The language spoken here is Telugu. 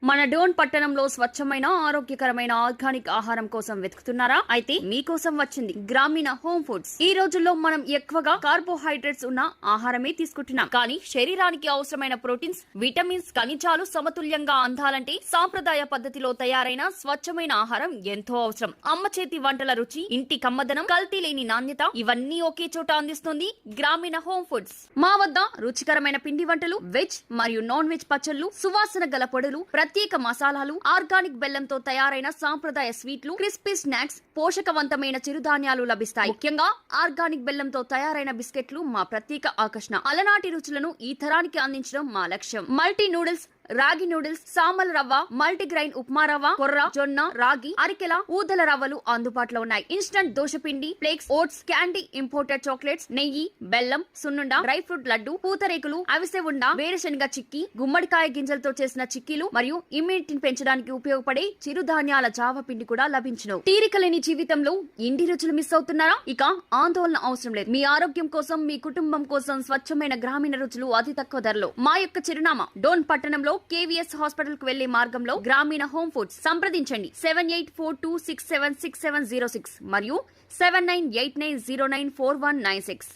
మన డోన్ పట్టణంలో స్వచ్ఛమైన ఆరోగ్యకరమైన ఆర్గానిక్ ఆహారం కోసం వెతుకుతున్నారా? అయితే మీకోసం వచ్చింది గ్రామీణ హోమ్ ఫుడ్స్. ఈ రోజుల్లో మనం ఎక్కువగా కార్బోహైడ్రేట్స్ ఉన్న ఆహారమే తీసుకుంటున్నాం. కానీ శరీరానికి అవసరమైన ప్రోటీన్స్, విటమిన్స్, ఖనిజాలు సమతుల్యంగా అందాలంటే సాంప్రదాయ పద్ధతిలో తయారైన స్వచ్ఛమైన ఆహారం ఎంతో అవసరం. అమ్మ చేతి వంటల రుచి, ఇంటి కమ్మదనం, కల్తీ లేని నాణ్యత ఇవన్నీ ఒకే చోట అందిస్తుంది గ్రామీణ హోమ్ ఫుడ్స్. మా వద్ద రుచికరమైన పిండి వంటలు, వెజ్ మరియు నాన్ వెజ్ పచ్చళ్లు, సువాసన గల పొడులు, ప్రత్యేక మసాలాలు, ఆర్గానిక్ బెల్లంతో తయారైన సాంప్రదాయ స్వీట్లు, క్రిస్పీ స్నాక్స్, పోషకవంతమైన చిరుధాన్యాలు లభిస్తాయి. ముఖ్యంగా ఆర్గానిక్ బెల్లంతో తయారైన బిస్కెట్లు మా ప్రత్యేక ఆకర్షణ. అలనాటి రుచులను ఈ తరానికి అందించడం మా లక్ష్యం. మల్టీ నూడిల్స్, రాగి నూడిల్స్, సామల రవ్వ, మల్టీగ్రైన్ ఉప్మా రవ్వ, కొర్ర, జొన్న, రాగి, అరికెల, ఊదల రవ్వలు అందుబాటులో ఉన్నాయి. ఇన్స్టంట్ దోశపిండి, flakes, oats, candy, imported chocolates, నెయ్యి, బెల్లం, సున్నుండ, డ్రై ఫ్రూట్ లడ్డు, పూతరేకులు, అవిసె ఉండ, వేరుశనగ చిక్కీ, గుమ్మడికాయ గింజలతో చేసిన చిక్కీలు మరియు ఇమ్యూనిటీని పెంచడానికి ఉపయోగపడే చిరుధాన్యాల జావ పిండి కూడా లభించును. తీరిక లేని జీవితంలో ఇంటి రుచులు మిస్ అవుతున్నారా? ఇక ఆందోళన అవసరం లేదు. మీ ఆరోగ్యం కోసం, మీ కుటుంబం కోసం స్వచ్ఛమైన గ్రామీణ రుచులు అతి తక్కువ ధరలో. మా యొక్క చిరునామా డోన్ పట్టణంలో KVS హాస్పిటల్ కు వెళ్లే మార్గంలో గ్రామీణ హోమ్ ఫుడ్స్. సంప్రదించండి 7842676706 మరియు 7989094196.